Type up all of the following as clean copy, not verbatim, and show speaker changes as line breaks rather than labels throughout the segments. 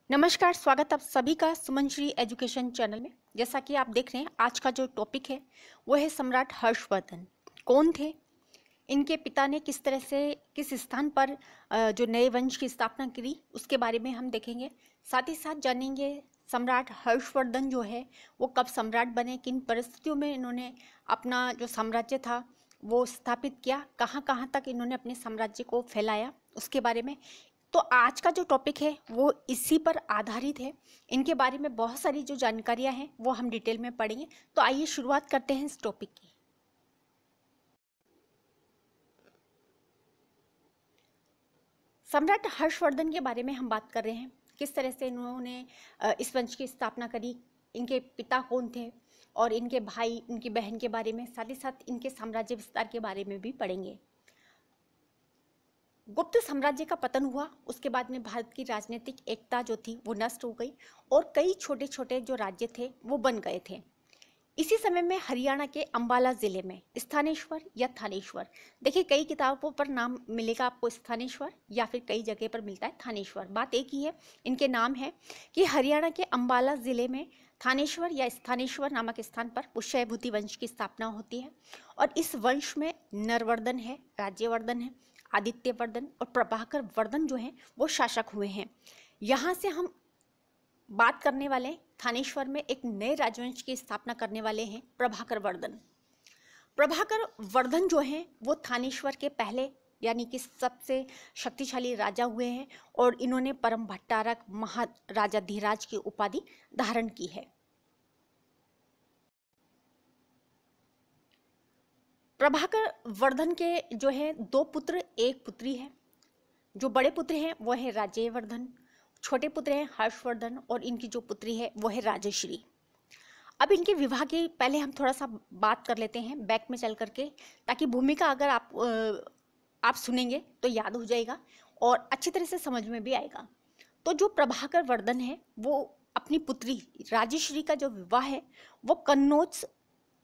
नमस्कार, स्वागत आप सभी का सुमनश्री एजुकेशन चैनल में। जैसा कि आप देख रहे हैं, आज का जो टॉपिक है वो है सम्राट हर्षवर्धन। कौन थे, इनके पिता ने किस तरह से किस स्थान पर जो नए वंश की स्थापना करी, उसके बारे में हम देखेंगे। साथ ही साथ जानेंगे सम्राट हर्षवर्धन जो है वो कब सम्राट बने, किन परिस्थितियों में इन्होंने अपना जो साम्राज्य था वो स्थापित किया, कहाँ कहाँ तक इन्होंने अपने साम्राज्य को फैलाया, उसके बारे में। तो आज का जो टॉपिक है वो इसी पर आधारित है। इनके बारे में बहुत सारी जो जानकारियां हैं वो हम डिटेल में पढ़ेंगे। तो आइए शुरुआत करते हैं इस टॉपिक की। सम्राट हर्षवर्धन के बारे में हम बात कर रहे हैं, किस तरह से इन्होंने इस वंश की स्थापना करी, इनके पिता कौन थे और इनके भाई, इनकी बहन के बारे में, साथ ही साथ इनके साम्राज्य विस्तार के बारे में भी पढ़ेंगे। गुप्त साम्राज्य का पतन हुआ, उसके बाद में भारत की राजनीतिक एकता जो थी वो नष्ट हो गई और कई छोटे छोटे जो राज्य थे वो बन गए थे। इसी समय में हरियाणा के अंबाला जिले में स्थानेश्वर या थानेश्वर, देखिए कई किताबों पर नाम मिलेगा आपको स्थानेश्वर या फिर कई जगह पर मिलता है थानेश्वर, बात एक ही है, इनके नाम है कि हरियाणा के अंबाला जिले में थानेश्वर या स्थानेश्वर नामक स्थान पर पुष्यभूति वंश की स्थापना होती है। और इस वंश में नरवर्धन है, राज्यवर्धन है, आदित्यवर्धन और प्रभाकर वर्धन जो हैं वो शासक हुए हैं। यहाँ से हम बात करने वाले थानेश्वर में एक नए राजवंश की स्थापना करने वाले हैं प्रभाकर वर्धन। प्रभाकर वर्धन जो हैं वो थानेश्वर के पहले यानी कि सबसे शक्तिशाली राजा हुए हैं और इन्होंने परम भट्टारक महाराजाधिराज की उपाधि धारण की है। प्रभाकर वर्धन के जो है दो पुत्र एक पुत्री है। जो बड़े पुत्र हैं वो है राज्यवर्धन, छोटे पुत्र हैं हर्षवर्धन और इनकी जो पुत्री है वो है राजश्री। अब इनके विवाह की पहले हम थोड़ा सा बात कर लेते हैं बैक में चल करके, ताकि भूमिका अगर आप सुनेंगे तो याद हो जाएगा और अच्छी तरह से समझ में भी आएगा। तो जो प्रभाकर वर्धन है वो अपनी पुत्री राजश्री का जो विवाह है वो कन्नौज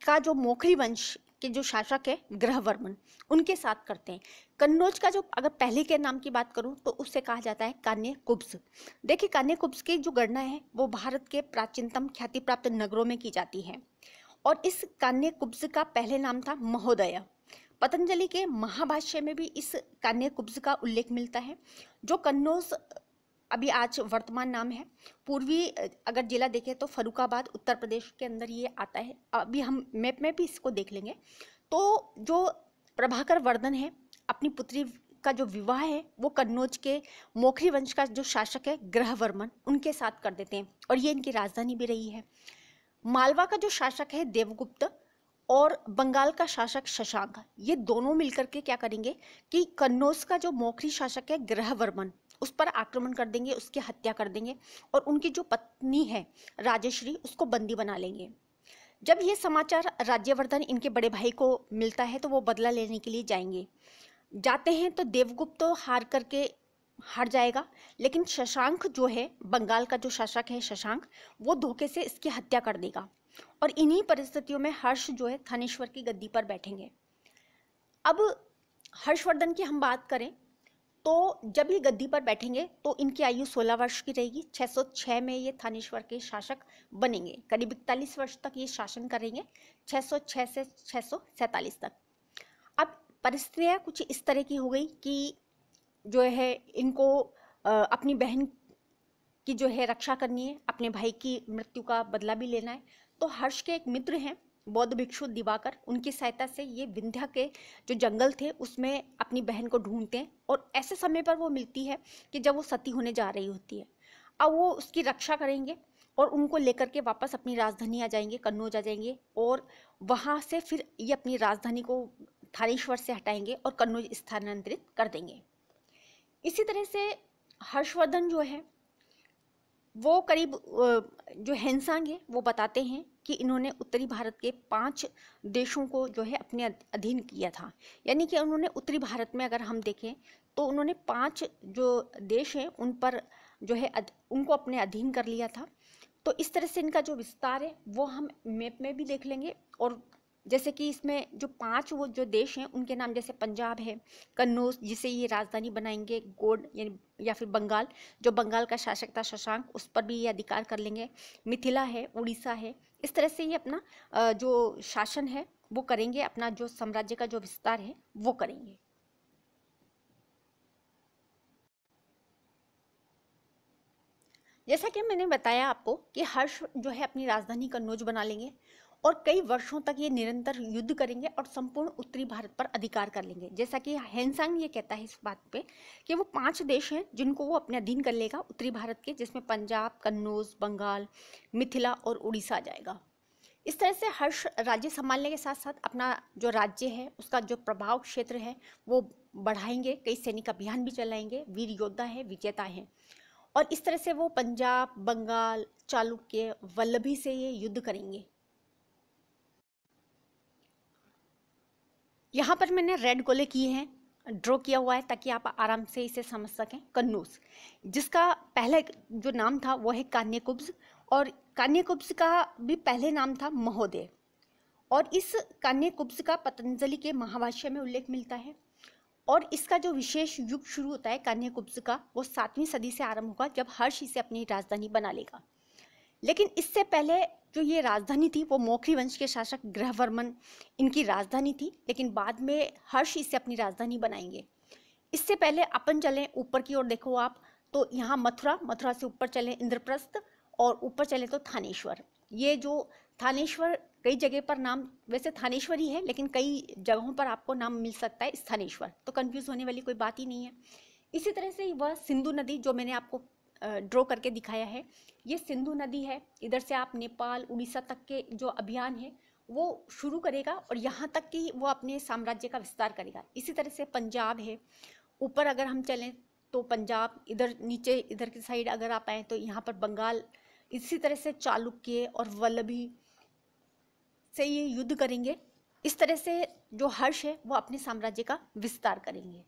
का जो मोखरी वंश के जो शासक है ग्रहवर्मन उनके साथ करते हैं। कन्नौज का जो अगर पहले के नाम की बात करूं तो उससे कहा जाता है कान्यकुब्ज। देखिए कान्यकुब्ज की जो गणना है वो भारत के प्राचीनतम ख्याति प्राप्त नगरों में की जाती है और इस कान्यकुब्ज का पहले नाम था महोदय। पतंजलि के महाभाष्य में भी इस कान्यकुब्ज का उल्लेख मिलता है। जो कन्नौज अभी आज वर्तमान नाम है, पूर्वी अगर जिला देखें तो फर्रुखाबाद उत्तर प्रदेश के अंदर ये आता है। अभी हम मैप में भी इसको देख लेंगे। तो जो प्रभाकर वर्धन है अपनी पुत्री का जो विवाह है वो कन्नौज के मोखरी वंश का जो शासक है ग्रहवर्मन उनके साथ कर देते हैं और ये इनकी राजधानी भी रही है। मालवा का जो शासक है देवगुप्त और बंगाल का शासक शशांक, ये दोनों मिलकर के क्या करेंगे कि कन्नौज का जो मोखरी शासक है ग्रहवर्मन उस पर आक्रमण कर देंगे, उसकी हत्या कर देंगे और उनकी जो पत्नी है राजश्री उसको बंदी बना लेंगे। जब ये समाचार राज्यवर्धन इनके बड़े भाई को मिलता है तो वो बदला लेने के लिए जाते हैं तो देवगुप्त तो हार जाएगा, लेकिन शशांक जो है बंगाल का जो शासक है शशांक वो धोखे से इसकी हत्या कर देगा और इन्हीं परिस्थितियों में हर्ष जो है थानेश्वर की गद्दी पर बैठेंगे। अब हर्षवर्धन की हम बात करें तो जब ये गद्दी पर बैठेंगे तो इनकी आयु 16 वर्ष की रहेगी। 606 में ये थानेश्वर के शासक बनेंगे, करीब 41 वर्ष तक ये शासन करेंगे, 606 से 647 तक। अब परिस्थितियाँ कुछ इस तरह की हो गई कि जो है इनको अपनी बहन की जो है रक्षा करनी है, अपने भाई की मृत्यु का बदला भी लेना है। तो हर्ष के एक मित्र हैं बौद्ध भिक्षु दिवाकर, उनकी सहायता से ये विंध्या के जो जंगल थे उसमें अपनी बहन को ढूंढते हैं और ऐसे समय पर वो मिलती है कि जब वो सती होने जा रही होती है। अब वो उसकी रक्षा करेंगे और उनको लेकर के वापस अपनी राजधानी आ जाएंगे, कन्नौज आ जाएंगे और वहाँ से फिर ये अपनी राजधानी को थानेश्वर से हटाएंगे और कन्नौज स्थानांतरित कर देंगे। इसी तरह से हर्षवर्धन जो है वो करीब जो हेनसांग है वो बताते हैं कि इन्होंने उत्तरी भारत के 5 देशों को जो है अपने अधीन किया था। यानी कि उन्होंने उत्तरी भारत में अगर हम देखें तो उन्होंने 5 जो देश हैं उन पर जो है उनको अपने अधीन कर लिया था। तो इस तरह से इनका जो विस्तार है वो हम मैप में भी देख लेंगे और जैसे कि इसमें जो 5 वो जो देश हैं उनके नाम, जैसे पंजाब है, कन्नौज जिसे ये राजधानी बनाएंगे, गोंड यानी या फिर बंगाल, जो बंगाल का शासक था शशांक, उस पर भी ये अधिकार कर लेंगे। मिथिला है, उड़ीसा है, इस तरह से ये अपना जो शासन है वो करेंगे, अपना जो साम्राज्य का जो विस्तार है वो करेंगे। जैसा कि मैंने बताया आपको कि हर्ष जो है अपनी राजधानी कन्नौज बना लेंगे और कई वर्षों तक ये निरंतर युद्ध करेंगे और संपूर्ण उत्तरी भारत पर अधिकार कर लेंगे। जैसा कि हेनसांग ये कहता है इस बात पे कि वो 5 देश हैं जिनको वो अपने अधीन कर लेगा उत्तरी भारत के, जिसमें पंजाब, कन्नौज, बंगाल, मिथिला और उड़ीसा आ जाएगा। इस तरह से हर्ष राज्य संभालने के साथ साथ अपना जो राज्य है उसका जो प्रभाव क्षेत्र है वो बढ़ाएंगे, कई सैनिक अभियान भी चलाएंगे, वीर योद्धा है, विजेता है। और इस तरह से वो पंजाब, बंगाल, चालुक्य, वल्लभी से ये युद्ध करेंगे। यहाँ पर मैंने रेड गोले किए हैं, ड्रॉ किया हुआ है ताकि आप आराम से इसे समझ सकें। कन्नौज, जिसका पहले जो नाम था वो है कान्यकुब्ज, और कान्यकुब्ज का भी पहले नाम था महोदय। और इस कान्यकुब्ज का पतंजलि के महाभाष्य में उल्लेख मिलता है। और इसका जो विशेष युग शुरू होता है कान्यकुब्ज का, वो 7वीं सदी से आरंभ होगा जब हर्ष इसे अपनी राजधानी बना लेगा। लेकिन इससे पहले जो ये राजधानी थी वो मौखरी वंश के शासक ग्रहवर्मन इनकी राजधानी थी, लेकिन बाद में हर्ष इसे अपनी राजधानी बनाएंगे। इससे पहले अपन चलें ऊपर की ओर, देखो आप तो यहाँ मथुरा, मथुरा से ऊपर चले इंद्रप्रस्थ, और ऊपर चले तो थानेश्वर। ये जो थानेश्वर कई जगह पर नाम वैसे थानेश्वर ही है, लेकिन कई जगहों पर आपको नाम मिल सकता है स्थानेश्वर, तो कंफ्यूज होने वाली कोई बात ही नहीं है। इसी तरह से वह सिंधु नदी जो मैंने आपको ड्रॉ करके दिखाया है, ये सिंधु नदी है। इधर से आप नेपाल, उड़ीसा तक के जो अभियान है वो शुरू करेगा और यहाँ तक कि वो अपने साम्राज्य का विस्तार करेगा। इसी तरह से पंजाब है, ऊपर अगर हम चलें तो पंजाब, इधर नीचे इधर की साइड अगर आप आएँ तो यहाँ पर बंगाल। इसी तरह से चालुक्य और वल्लभी से ये युद्ध करेंगे। इस तरह से जो हर्ष है वो अपने साम्राज्य का विस्तार करेंगे।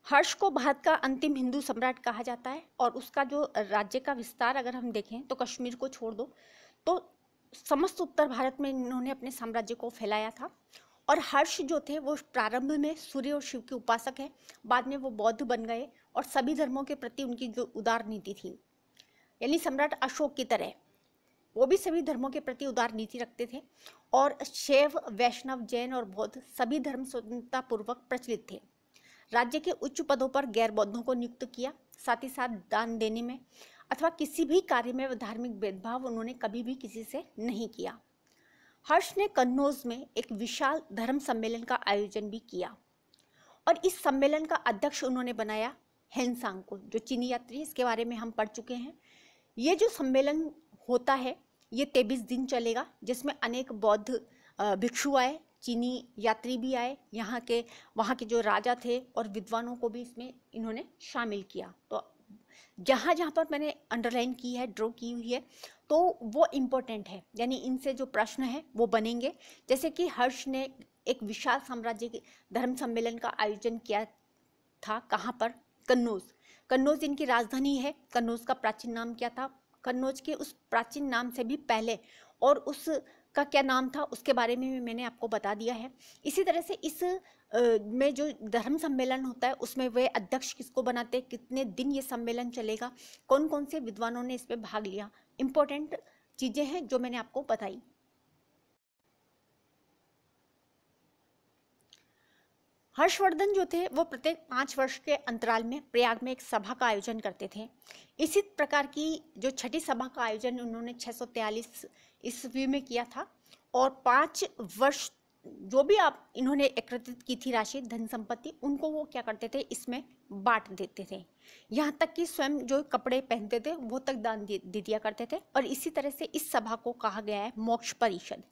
हर्ष को भारत का अंतिम हिंदू सम्राट कहा जाता है और उसका जो राज्य का विस्तार अगर हम देखें तो कश्मीर को छोड़ दो तो समस्त उत्तर भारत में इन्होंने अपने साम्राज्य को फैलाया था। और हर्ष जो थे वो प्रारंभ में सूर्य और शिव के उपासक हैं, बाद में वो बौद्ध बन गए और सभी धर्मों के प्रति उनकी जो उदार नीति थी, यानी सम्राट अशोक की तरह वो भी सभी धर्मों के प्रति उदार नीति रखते थे। और शैव, वैष्णव, जैन और बौद्ध सभी धर्म स्वतंत्रता पूर्वक प्रचलित थे। राज्य के उच्च पदों पर गैर बौद्धों को नियुक्त किया, साथ ही साथ दान देने में अथवा किसी भी कार्य में धार्मिक भेदभाव उन्होंने कभी भी किसी से नहीं किया। हर्ष ने कन्नौज में एक विशाल धर्म सम्मेलन का आयोजन भी किया और इस सम्मेलन का अध्यक्ष उन्होंने बनाया हेनसांग को, जो चीनी यात्री, इसके बारे में हम पढ़ चुके हैं। ये जो सम्मेलन होता है ये 23 दिन चलेगा, जिसमें अनेक बौद्ध भिक्षु आए, चीनी यात्री भी आए, वहाँ के जो राजा थे और विद्वानों को भी इसमें इन्होंने शामिल किया। तो जहाँ जहाँ पर मैंने अंडरलाइन की है, ड्रॉ की हुई है, तो वो इम्पोर्टेंट है, यानी इनसे जो प्रश्न है वो बनेंगे। जैसे कि हर्ष ने एक विशाल साम्राज्य के धर्म सम्मेलन का आयोजन किया था, कहाँ पर? कन्नौज। कन्नौज इनकी राजधानी है। कन्नौज का प्राचीन नाम क्या था? कन्नौज के उस प्राचीन नाम से भी पहले और उसका क्या नाम था उसके बारे में भी मैंने आपको बता दिया है। इसी तरह से इस में जो धर्म सम्मेलन होता है उसमें वे अध्यक्ष किसको बनाते, कितने दिन ये सम्मेलन चलेगा, कौन कौन से विद्वानों ने इसमें भाग लिया, इम्पोर्टेंट चीज़ें हैं जो मैंने आपको बताई। हर्षवर्धन जो थे वो प्रत्येक 5 वर्ष के अंतराल में प्रयाग में एक सभा का आयोजन करते थे। इसी प्रकार की जो छठी सभा का आयोजन उन्होंने 643 ईस्वी में किया था और 5 वर्ष जो भी इन्होंने एकत्रित की थी राशि, धन संपत्ति, उनको वो क्या करते थे, इसमें बांट देते थे। यहाँ तक कि स्वयं जो कपड़े पहनते थे वो तक दान दे दिया करते थे। और इसी तरह से इस सभा को कहा गया है मोक्ष परिषद।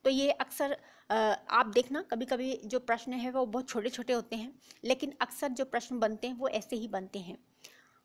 तो ये अक्सर आप देखना कभी कभी जो प्रश्न है वो बहुत छोटे छोटे होते हैं, लेकिन अक्सर जो प्रश्न बनते हैं वो ऐसे ही बनते हैं।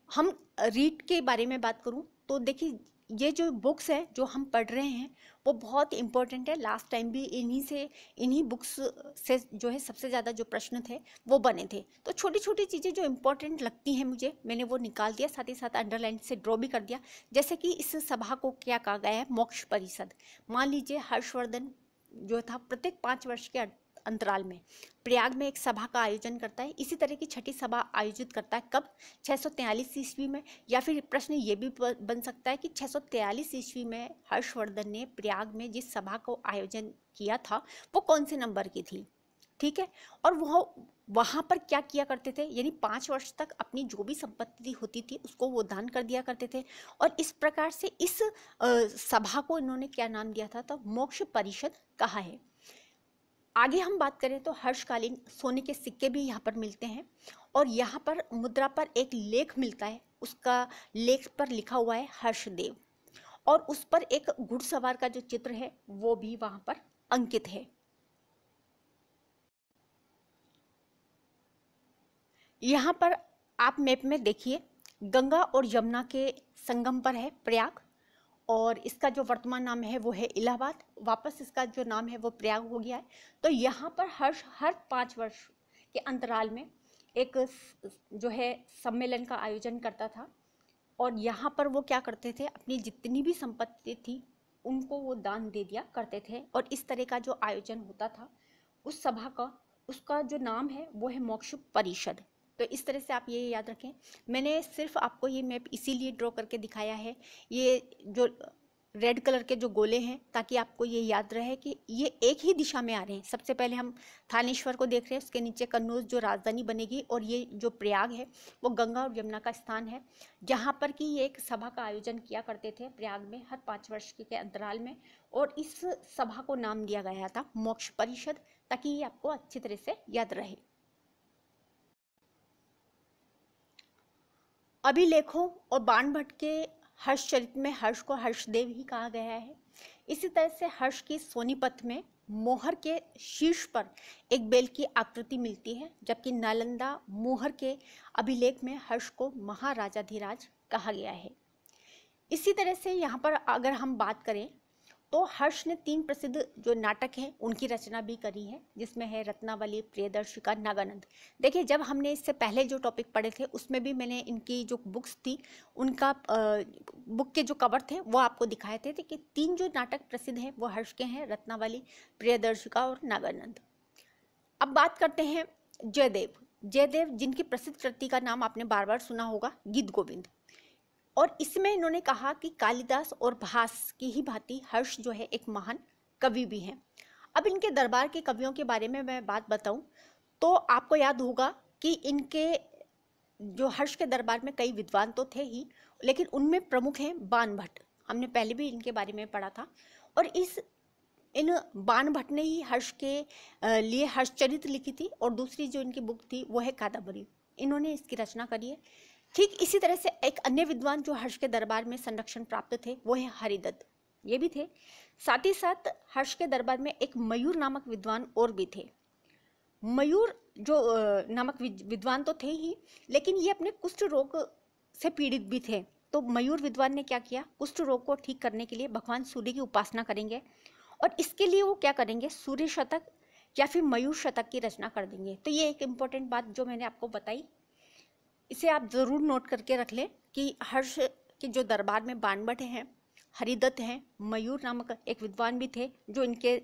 हम रीट के बारे में बात करूं तो देखिए ये जो बुक्स हैं जो हम पढ़ रहे हैं वो बहुत इम्पोर्टेंट है। लास्ट टाइम भी इन्हीं बुक्स से जो है सबसे ज़्यादा जो प्रश्न थे वो बने थे। तो छोटी छोटी चीज़ें जो इम्पोर्टेंट लगती हैं मुझे, मैंने वो निकाल दिया, साथ ही साथ अंडरलाइन से ड्रॉ भी कर दिया। जैसे कि इस सभा को क्या कहा गया है, मोक्ष परिषद। मान लीजिए हर्षवर्धन जो था प्रत्येक 5 वर्ष के अंतराल में प्रयाग में एक सभा का आयोजन करता है। इसी तरह की छठी सभा आयोजित करता है कब, 643 ईस्वी में। या फिर प्रश्न ये भी बन सकता है कि 643 ईस्वी में हर्षवर्धन ने प्रयाग में जिस सभा को आयोजन किया था वो कौन से नंबर की थी, ठीक है। और वह वहाँ पर क्या किया करते थे, यानी 5 वर्ष तक अपनी जो भी संपत्ति होती थी उसको वो दान कर दिया करते थे। और इस प्रकार से इस सभा को इन्होंने क्या नाम दिया था, तो मोक्ष परिषद कहा है। आगे हम बात करें तो हर्षकालीन सोने के सिक्के भी यहाँ पर मिलते हैं। और यहाँ पर मुद्रा पर एक लेख मिलता है, उसका लेख पर लिखा हुआ है हर्षदेव, और उस पर एक घुड़सवार का जो चित्र है वो भी वहाँ पर अंकित है। यहाँ पर आप मैप में देखिए, गंगा और यमुना के संगम पर है प्रयाग, और इसका जो वर्तमान नाम है वो है इलाहाबाद। वापस इसका जो नाम है वो प्रयाग हो गया है। तो यहाँ पर हर 5 वर्ष के अंतराल में एक जो है सम्मेलन का आयोजन करता था, और यहाँ पर वो क्या करते थे, अपनी जितनी भी संपत्ति थी उनको वो दान दे दिया करते थे। और इस तरह का जो आयोजन होता था उस सभा का, उसका जो नाम है वो है मोक्ष परिषद। तो इस तरह से आप ये याद रखें। मैंने सिर्फ आपको ये मैप इसीलिए ड्रॉ करके दिखाया है, ये जो रेड कलर के जो गोले हैं, ताकि आपको ये याद रहे कि ये एक ही दिशा में आ रहे हैं। सबसे पहले हम थानेश्वर को देख रहे हैं, उसके नीचे कन्नौज जो राजधानी बनेगी, और ये जो प्रयाग है वो गंगा और यमुना का स्थान है, जहाँ पर कि ये एक सभा का आयोजन किया करते थे प्रयाग में हर 5 वर्ष के अंतराल में। और इस सभा को नाम दिया गया था मोक्ष परिषद, ताकि ये आपको अच्छी तरह से याद रहे। अभिलेखों और बाणभट्ट के हर्षचरित में हर्ष को हर्षदेव ही कहा गया है। इसी तरह से हर्ष की सोनीपत में मोहर के शीर्ष पर एक बेल की आकृति मिलती है, जबकि नालंदा मोहर के अभिलेख में हर्ष को महाराजाधिराज कहा गया है। इसी तरह से यहाँ पर अगर हम बात करें तो हर्ष ने 3 प्रसिद्ध जो नाटक हैं उनकी रचना भी करी है, जिसमें है रत्नावली, प्रियदर्शिका, नागानंद। देखिए, जब हमने इससे पहले जो टॉपिक पढ़े थे उसमें भी मैंने इनकी जो बुक्स थी उनका बुक के जो कवर थे वो आपको दिखाए थे कि 3 जो नाटक प्रसिद्ध हैं वो हर्ष के हैं, रत्नावली, प्रियदर्शिका और नागानंद। अब बात करते हैं जयदेव, जिनकी प्रसिद्ध कृति का नाम आपने बार बार सुना होगा, गीत गोविंद। और इसमें इन्होंने कहा कि कालिदास और भास की ही भांति हर्ष जो है एक महान कवि भी हैं। अब इनके दरबार के कवियों के बारे में मैं बात बताऊं तो आपको याद होगा कि इनके जो हर्ष के दरबार में कई विद्वान तो थे ही, लेकिन उनमें प्रमुख हैं बाणभट्ट। हमने पहले भी इनके बारे में पढ़ा था। और इन बाणभट्ट ने ही हर्ष के लिए हर्षचरित लिखी थी, और दूसरी जो इनकी बुक थी वो है कादंबरी, इन्होंने इसकी रचना करी है। ठीक इसी तरह से एक अन्य विद्वान जो हर्ष के दरबार में संरक्षण प्राप्त थे वो है हरिदत्त, ये भी थे। साथ ही साथ हर्ष के दरबार में एक मयूर नामक विद्वान और भी थे। मयूर जो नामक विद्वान तो थे ही, लेकिन ये अपने कुष्ठ रोग से पीड़ित भी थे। तो मयूर विद्वान ने क्या किया, कुष्ठ रोग को ठीक करने के लिए भगवान सूर्य की उपासना करेंगे, और इसके लिए वो क्या करेंगे, सूर्य शतक या फिर मयूर शतक की रचना कर देंगे। तो ये एक इम्पोर्टेंट बात जो मैंने आपको बताई, इसे आप ज़रूर नोट करके रख लें कि हर्ष के जो दरबार में बाणभट्ट हैं, हरिदत्त हैं, मयूर नामक एक विद्वान भी थे जो इनके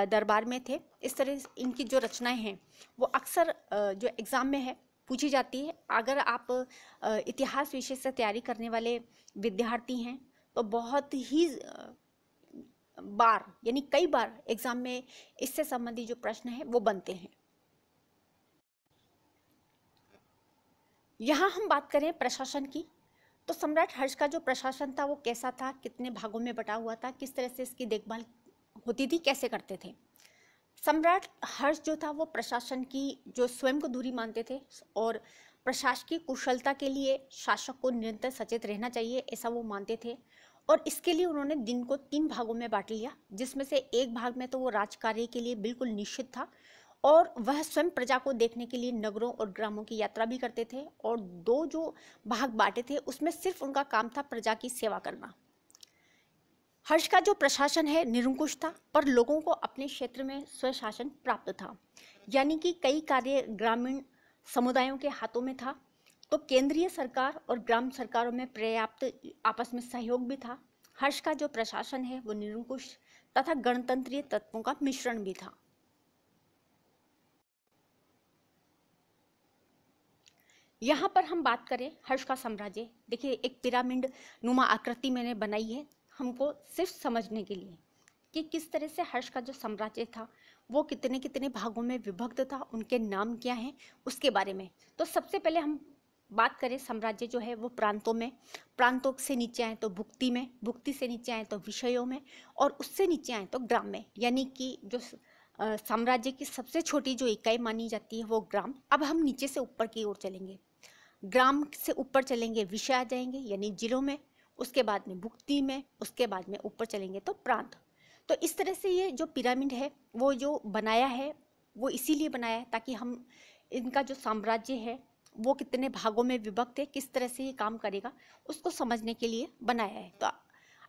दरबार में थे। इस तरह इनकी जो रचनाएं हैं वो अक्सर जो एग्ज़ाम में है पूछी जाती है। अगर आप इतिहास विषय से तैयारी करने वाले विद्यार्थी हैं तो बहुत ही बार, यानी कई बार एग्ज़ाम में इससे संबंधित जो प्रश्न हैं वो बनते हैं। यहाँ हम बात करें प्रशासन की, तो सम्राट हर्ष का जो प्रशासन था वो कैसा था, कितने भागों में बटा हुआ था, किस तरह से इसकी देखभाल होती थी, कैसे करते थे। सम्राट हर्ष जो था वो प्रशासन की जो स्वयं को दूरी मानते थे, और प्रशासकीय कुशलता के लिए शासक को निरंतर सचेत रहना चाहिए, ऐसा वो मानते थे। और इसके लिए उन्होंने दिन को 3 भागों में बांट लिया, जिसमें से एक भाग में तो वो राजकार्य के लिए बिल्कुल निश्चित था, और वह स्वयं प्रजा को देखने के लिए नगरों और ग्रामों की यात्रा भी करते थे। और 2 जो भाग बांटे थे उसमें सिर्फ उनका काम था प्रजा की सेवा करना। हर्ष का जो प्रशासन है निरंकुश था, पर लोगों को अपने क्षेत्र में स्वशासन प्राप्त था, यानी कि कई कार्य ग्रामीण समुदायों के हाथों में था। तो केंद्रीय सरकार और ग्राम सरकारों में पर्याप्त आपस में सहयोग भी था। हर्ष का जो प्रशासन है वो निरंकुश तथा गणतंत्रीय तत्वों का मिश्रण भी था। यहाँ पर हम बात करें हर्ष का साम्राज्य, देखिए एक पिरामिड नुमा आकृति मैंने बनाई है हमको सिर्फ समझने के लिए कि किस तरह से हर्ष का जो साम्राज्य था वो कितने कितने भागों में विभक्त था, उनके नाम क्या हैं उसके बारे में। तो सबसे पहले हम बात करें साम्राज्य जो है वो प्रांतों में, प्रांतों से नीचे आए तो भुक्ति में, भुक्ति से नीचे आए तो विषयों में, और उससे नीचे आए तो ग्राम में। यानी कि जो साम्राज्य की सबसे छोटी जो इकाई मानी जाती है वो ग्राम। अब हम नीचे से ऊपर की ओर चलेंगे, ग्राम से ऊपर चलेंगे विषय आ जाएंगे यानी जिलों में, उसके बाद में भुक्ति में, उसके बाद में ऊपर चलेंगे तो प्रांत। तो इस तरह से ये जो पिरामिड है वो जो बनाया है वो इसीलिए बनाया है ताकि हम इनका जो साम्राज्य है वो कितने भागों में विभक्त है, किस तरह से ये काम करेगा उसको समझने के लिए बनाया है। तो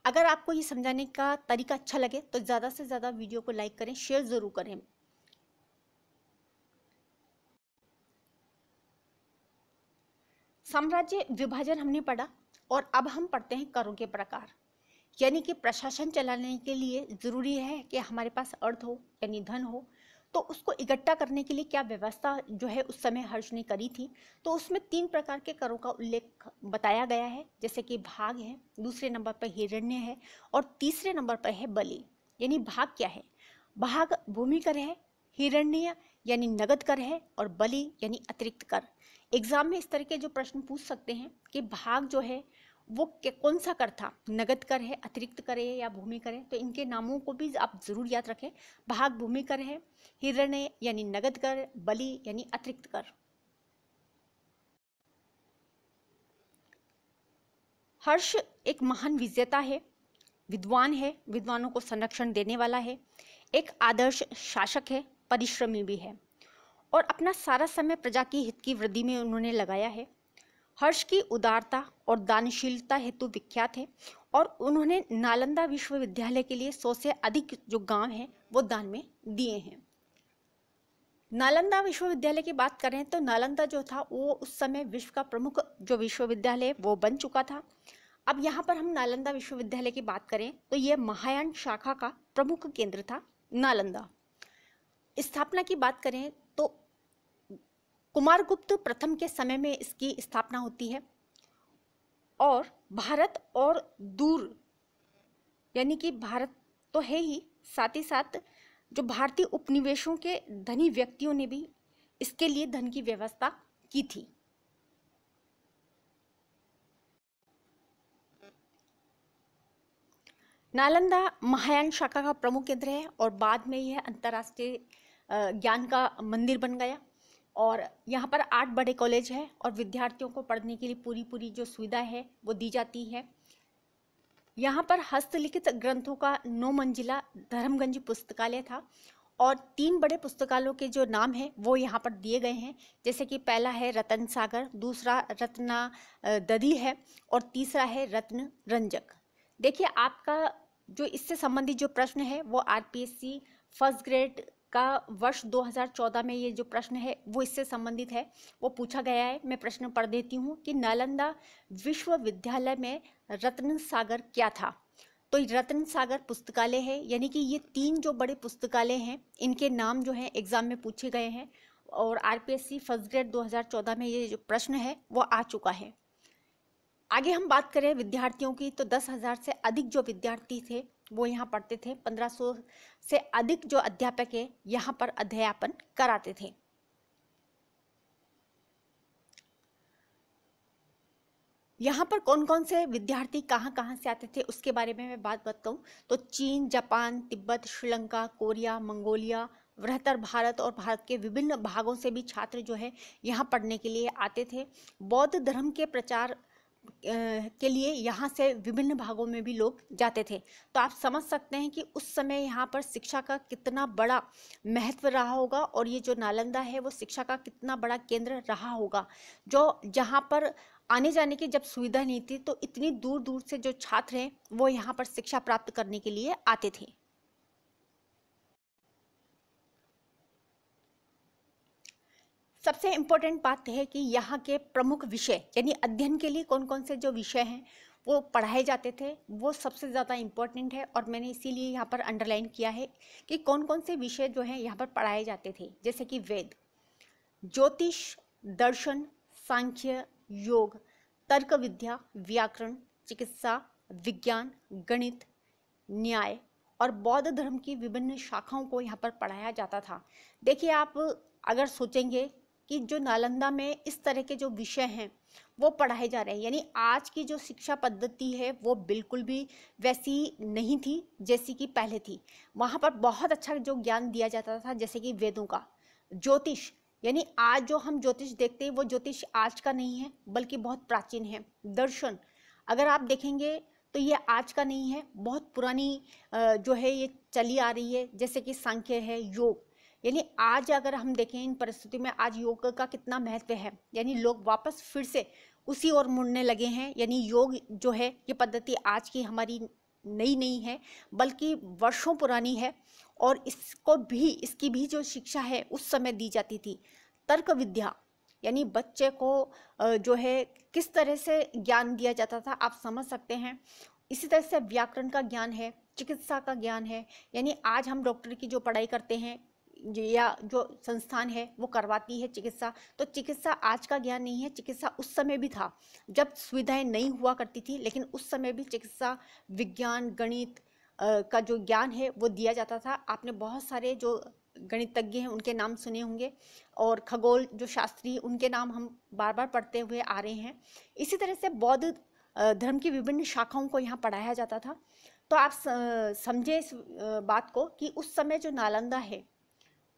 अगर आपको ये समझाने का तरीका अच्छा लगे तो ज़्यादा से ज़्यादा वीडियो को लाइक करें, शेयर ज़रूर करें। साम्राज्य विभाजन हमने पढ़ा और अब हम पढ़ते हैं करों के प्रकार। यानी कि प्रशासन चलाने के लिए ज़रूरी है कि हमारे पास अर्थ हो यानी धन हो, तो उसको इकट्ठा करने के लिए क्या व्यवस्था जो है उस समय हर्ष ने करी थी। तो उसमें 3 प्रकार के करों का उल्लेख बताया गया है, जैसे कि भाग है, दूसरे नंबर पर हिरण्य है और तीसरे नंबर पर है बलि। यानी भाग क्या है? भाग भूमि कर है, हिरण्य यानी नगद कर है और बलि यानी अतिरिक्त कर। एग्जाम में इस तरह के जो प्रश्न पूछ सकते हैं कि भाग जो है वो कौन सा कर था, नगद कर है, अतिरिक्त कर है या भूमि कर है। तो इनके नामों को भी आप जरूर याद रखें। भाग भूमि कर है, हिरण्य यानी नगद कर, बलि यानी अतिरिक्त कर। हर्ष एक महान विजेता है, विद्वान है, विद्वानों को संरक्षण देने वाला है, एक आदर्श शासक है, परिश्रमी भी है और अपना सारा समय प्रजा की हित की वृद्धि में उन्होंने लगाया है। हर्ष की उदारता और दानशीलता हेतु विख्यात है और उन्होंने नालंदा विश्वविद्यालय के लिए 100 से अधिक जो गांव हैं वो दान में दिए हैं। नालंदा विश्वविद्यालय की बात करें तो नालंदा जो था वो उस समय विश्व का प्रमुख जो विश्वविद्यालय वो बन चुका था। अब यहाँ पर हम नालंदा विश्वविद्यालय की बात करें तो ये महायान शाखा का प्रमुख केंद्र था नालंदा। स्थापना की बात करें तो कुमारगुप्त प्रथम के समय में इसकी स्थापना होती है और भारत और दूर यानी कि भारत तो है ही, साथ ही साथ जो भारतीय उपनिवेशों के धनी व्यक्तियों ने भी इसके लिए धन की व्यवस्था की थी। नालंदा महायान शाखा का प्रमुख केंद्र है और बाद में यह अंतर्राष्ट्रीय ज्ञान का मंदिर बन गया और यहाँ पर 8 बड़े कॉलेज हैं और विद्यार्थियों को पढ़ने के लिए पूरी जो सुविधा है वो दी जाती है। यहाँ पर हस्तलिखित ग्रंथों का 9 मंजिला धर्मगंज पुस्तकालय था और 3 बड़े पुस्तकालयों के जो नाम हैं वो यहाँ पर दिए गए हैं, जैसे कि पहला है रतन सागर, दूसरा रत्ना दधी है और तीसरा है रत्न रंजक। देखिए आपका जो इससे संबंधित जो प्रश्न है वो आरपीएससी फर्स्ट ग्रेड का वर्ष 2014 में ये जो प्रश्न है वो इससे संबंधित है, वो पूछा गया है। मैं प्रश्न पढ़ देती हूँ कि नालंदा विश्वविद्यालय में रत्न सागर क्या था। तो रत्न सागर पुस्तकालय है, यानी कि ये 3 जो बड़े पुस्तकालय हैं इनके नाम जो हैं एग्जाम में पूछे गए हैं और आरपीएससी फर्स्ट ग्रेड 2014 में ये जो प्रश्न है वो आ चुका है। आगे हम बात करें विद्यार्थियों की तो 10,000 से अधिक जो विद्यार्थी थे वो यहाँ पढ़ते थे। 1500 से अधिक जो अध्यापक है यहाँ पर अध्यापन कराते थे। यहाँ पर कौन कौन से विद्यार्थी कहाँ से आते थे उसके बारे में मैं बात बताऊँ तो चीन, Japan, Tibet, Sri Lanka, Korea, Mongolia, बृहत्तर भारत और भारत के विभिन्न भागों से भी छात्र जो है यहाँ पढ़ने के लिए आते थे। बौद्ध धर्म के प्रचार के लिए यहाँ से विभिन्न भागों में भी लोग जाते थे। तो आप समझ सकते हैं कि उस समय यहाँ पर शिक्षा का कितना बड़ा महत्व रहा होगा, और ये जो नालंदा है वो शिक्षा का कितना बड़ा केंद्र रहा होगा, जो जहाँ पर आने जाने की जब सुविधा नहीं थी तो इतनी दूर दूर से जो छात्र हैं वो यहाँ पर शिक्षा प्राप्त करने के लिए आते थे। सबसे इम्पोर्टेंट बात है कि यहाँ के प्रमुख विषय यानी अध्ययन के लिए कौन कौन से जो विषय हैं वो पढ़ाए जाते थे वो सबसे ज़्यादा इम्पोर्टेंट है, और मैंने इसीलिए यहाँ पर अंडरलाइन किया है कि कौन कौन से विषय जो हैं यहाँ पर पढ़ाए जाते थे। जैसे कि वेद, ज्योतिष, दर्शन, सांख्य, योग, तर्क विद्या, व्याकरण, चिकित्सा, विज्ञान, गणित, न्याय और बौद्ध धर्म की विभिन्न शाखाओं को यहाँ पर पढ़ाया जाता था। देखिए, आप अगर सोचेंगे कि जो नालंदा में इस तरह के जो विषय हैं वो पढ़ाए जा रहे हैं, यानी आज की जो शिक्षा पद्धति है वो बिल्कुल भी वैसी नहीं थी जैसी कि पहले थी। वहाँ पर बहुत अच्छा जो ज्ञान दिया जाता था, जैसे कि वेदों का, ज्योतिष, यानी आज जो हम ज्योतिष देखते हैं वो ज्योतिष आज का नहीं है बल्कि बहुत प्राचीन है। दर्शन, अगर आप देखेंगे तो ये आज का नहीं है, बहुत पुरानी जो है ये चली आ रही है। जैसे कि सांख्य है, योग, यानी आज अगर हम देखें इन परिस्थितियों में आज योग का कितना महत्व है, यानी लोग वापस फिर से उसी ओर मुड़ने लगे हैं। यानी योग जो है ये पद्धति आज की हमारी नई नहीं है बल्कि वर्षों पुरानी है, और इसकी भी जो शिक्षा है उस समय दी जाती थी। तर्क विद्या, यानी बच्चे को जो है किस तरह से ज्ञान दिया जाता था आप समझ सकते हैं। इसी तरह से व्याकरण का ज्ञान है, चिकित्सा का ज्ञान है, यानी आज हम डॉक्टर की जो पढ़ाई करते हैं या जो संस्थान है वो करवाती है चिकित्सा, तो चिकित्सा आज का ज्ञान नहीं है, चिकित्सा उस समय भी था जब सुविधाएं नहीं हुआ करती थी, लेकिन उस समय भी चिकित्सा, विज्ञान, गणित का जो ज्ञान है वो दिया जाता था। आपने बहुत सारे जो गणितज्ञ हैं उनके नाम सुने होंगे, और खगोल जो शास्त्री उनके नाम हम बार बार पढ़ते हुए आ रहे हैं। इसी तरह से बौद्ध धर्म की विभिन्न शाखाओं को यहाँ पढ़ाया जाता था। तो आप समझे इस बात को कि उस समय जो नालंदा है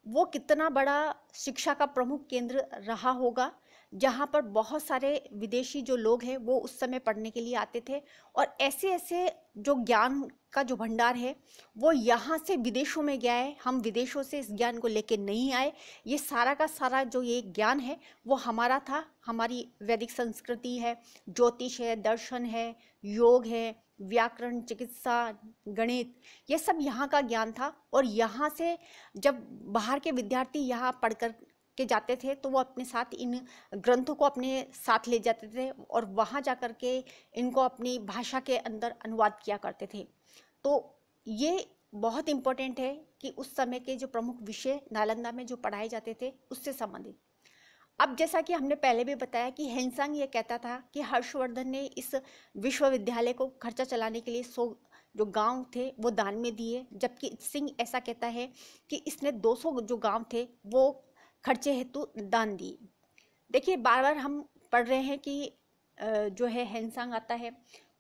वो कितना बड़ा शिक्षा का प्रमुख केंद्र रहा होगा, जहाँ पर बहुत सारे विदेशी जो लोग हैं वो उस समय पढ़ने के लिए आते थे, और ऐसे ऐसे जो ज्ञान का जो भंडार है वो यहाँ से विदेशों में गया है। हम विदेशों से इस ज्ञान को लेके नहीं आए, ये सारा का सारा जो ये ज्ञान है वो हमारा था। हमारी वैदिक संस्कृति है, ज्योतिष है, दर्शन है, योग है, व्याकरण, चिकित्सा, गणित, ये सब यहाँ का ज्ञान था। और यहाँ से जब बाहर के विद्यार्थी यहाँ पढ़कर के जाते थे तो वो अपने साथ इन ग्रंथों को अपने साथ ले जाते थे और वहाँ जाकर के इनको अपनी भाषा के अंदर अनुवाद किया करते थे। तो ये बहुत इम्पोर्टेंट है कि उस समय के जो प्रमुख विषय नालंदा में जो पढ़ाए जाते थे उससे संबंधित। अब जैसा कि हमने पहले भी बताया कि हेनसांग ये कहता था कि हर्षवर्धन ने इस विश्वविद्यालय को खर्चा चलाने के लिए 100 जो गांव थे वो दान में दिए, जबकि सिंह ऐसा कहता है कि इसने 200 जो गांव थे वो खर्चे हेतु दान दिए। देखिए, बार बार हम पढ़ रहे हैं कि जो है हेनसांग आता है,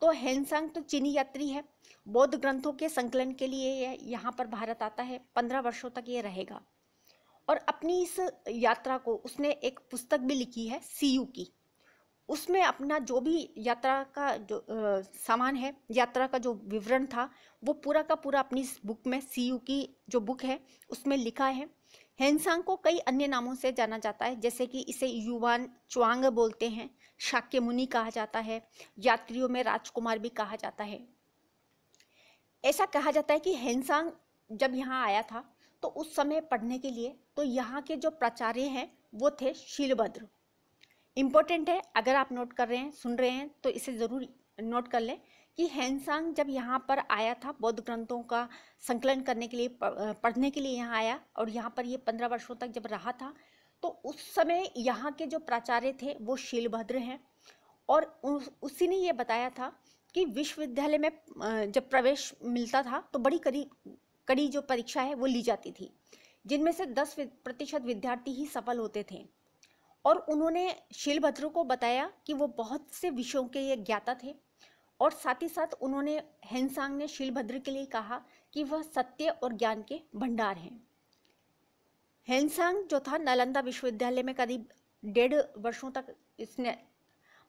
तो हेनसांग तो चीनी यात्री है, बौद्ध ग्रंथों के संकलन के लिए यहाँ पर भारत आता है। 15 वर्षों तक ये रहेगा, और अपनी इस यात्रा को उसने एक पुस्तक भी लिखी है सीयू की। उसमें अपना जो भी यात्रा का जो सामान है, यात्रा का जो विवरण था वो पूरा का पूरा अपनी इस बुक में, सीयू की जो बुक है उसमें लिखा है। हेनसांग को कई अन्य नामों से जाना जाता है, जैसे कि इसे युवान च्वांग बोलते हैं, शाक्य मुनि कहा जाता है, यात्रियों में राजकुमार भी कहा जाता है। ऐसा कहा जाता है कि हेनसांग जब यहाँ आया था तो उस समय पढ़ने के लिए तो यहाँ के जो प्राचार्य हैं वो थे शीलभद्र। इम्पोर्टेंट है, अगर आप नोट कर रहे हैं, सुन रहे हैं तो इसे ज़रूर नोट कर लें कि हेनसांग जब यहाँ पर आया था बौद्ध ग्रंथों का संकलन करने के लिए, पढ़ने के लिए यहाँ आया, और यहाँ पर ये 15 वर्षों तक जब रहा था तो उस समय यहाँ के जो प्राचार्य थे वो शीलभद्र हैं। और उसी ने ये बताया था कि विश्वविद्यालय में जब प्रवेश मिलता था तो बड़ी कड़ी जो परीक्षा है वो ली जाती थी, जिनमें से 10% विद्यार्थी ही सफल होते थे। और उन्होंने शीलभद्र को बताया कि वो बहुत से विषयों के ये ज्ञाता थे, और साथ ही साथ उन्होंने हेनसांग ने शीलभद्र के लिए कहा कि वह सत्य और ज्ञान के भंडार हैं। हेनसांग जो था नालंदा विश्वविद्यालय में करीब 1.5 वर्षों तक इसने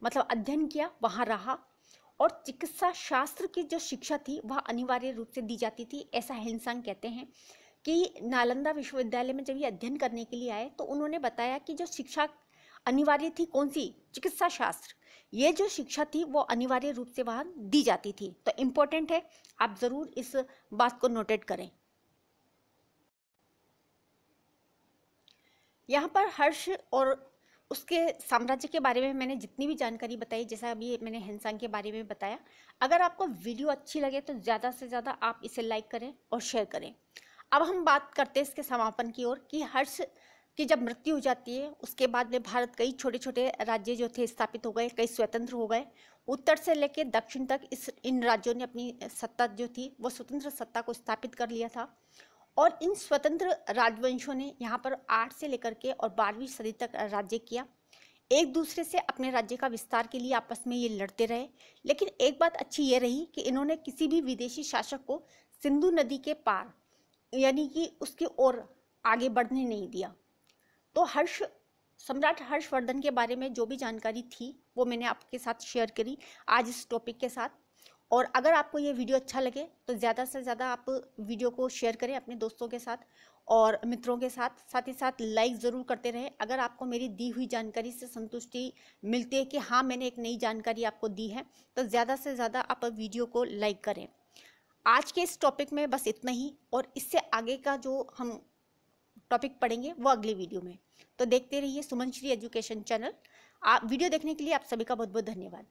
मतलब अध्ययन किया, वहाँ रहा, और चिकित्सा शास्त्र की जो शिक्षा थी वह अनिवार्य रूप से दी जाती थी। ऐसा हेनसांग कहते हैं कि नालंदा विश्वविद्यालय में जब ये अध्ययन करने के लिए आए तो उन्होंने बताया कि जो शिक्षा अनिवार्य थी, कौन सी, चिकित्सा शास्त्र, ये जो शिक्षा थी वो अनिवार्य रूप से वहाँ दी जाती थी। तो इम्पोर्टेंट है, आप ज़रूर इस बात को नोटेट करें। यहाँ पर हर्ष और उसके साम्राज्य के बारे में मैंने जितनी भी जानकारी बताई, जैसा अभी मैंने हेनसांग के बारे में बताया, अगर आपको वीडियो अच्छी लगे तो ज़्यादा से ज़्यादा आप इसे लाइक करें और शेयर करें। अब हम बात करते हैं इसके समापन की ओर कि हर्ष की जब मृत्यु हो जाती है उसके बाद में भारत कई छोटे छोटे राज्य जो थे स्थापित हो गए, कई स्वतंत्र हो गए। उत्तर से लेकर दक्षिण तक इन राज्यों ने अपनी सत्ता जो थी वो स्वतंत्र सत्ता को स्थापित कर लिया था। और इन स्वतंत्र राजवंशों ने यहाँ पर 8 से लेकर के और 12वीं सदी तक राज्य किया। एक दूसरे से अपने राज्य का विस्तार के लिए आपस में ये लड़ते रहे। लेकिन एक बात अच्छी ये रही कि इन्होंने किसी भी विदेशी शासक को सिंधु नदी के पार यानी कि उसकी ओर आगे बढ़ने नहीं दिया। तो सम्राट हर्षवर्धन के बारे में जो भी जानकारी थी वो मैंने आपके साथ शेयर करी आज इस टॉपिक के साथ। और अगर आपको ये वीडियो अच्छा लगे तो ज़्यादा से ज़्यादा आप वीडियो को शेयर करें अपने दोस्तों के साथ और मित्रों के साथ, साथ ही साथ लाइक ज़रूर करते रहें। अगर आपको मेरी दी हुई जानकारी से संतुष्टि मिलती है कि हाँ मैंने एक नई जानकारी आपको दी है, तो ज़्यादा से ज़्यादा आप वीडियो को लाइक करें। आज के इस टॉपिक में बस इतना ही, और इससे आगे का जो हम टॉपिक पढ़ेंगे वो अगले वीडियो में। तो देखते रहिए सुमन श्री एजुकेशन चैनल। आप वीडियो देखने के लिए आप सभी का बहुत बहुत धन्यवाद।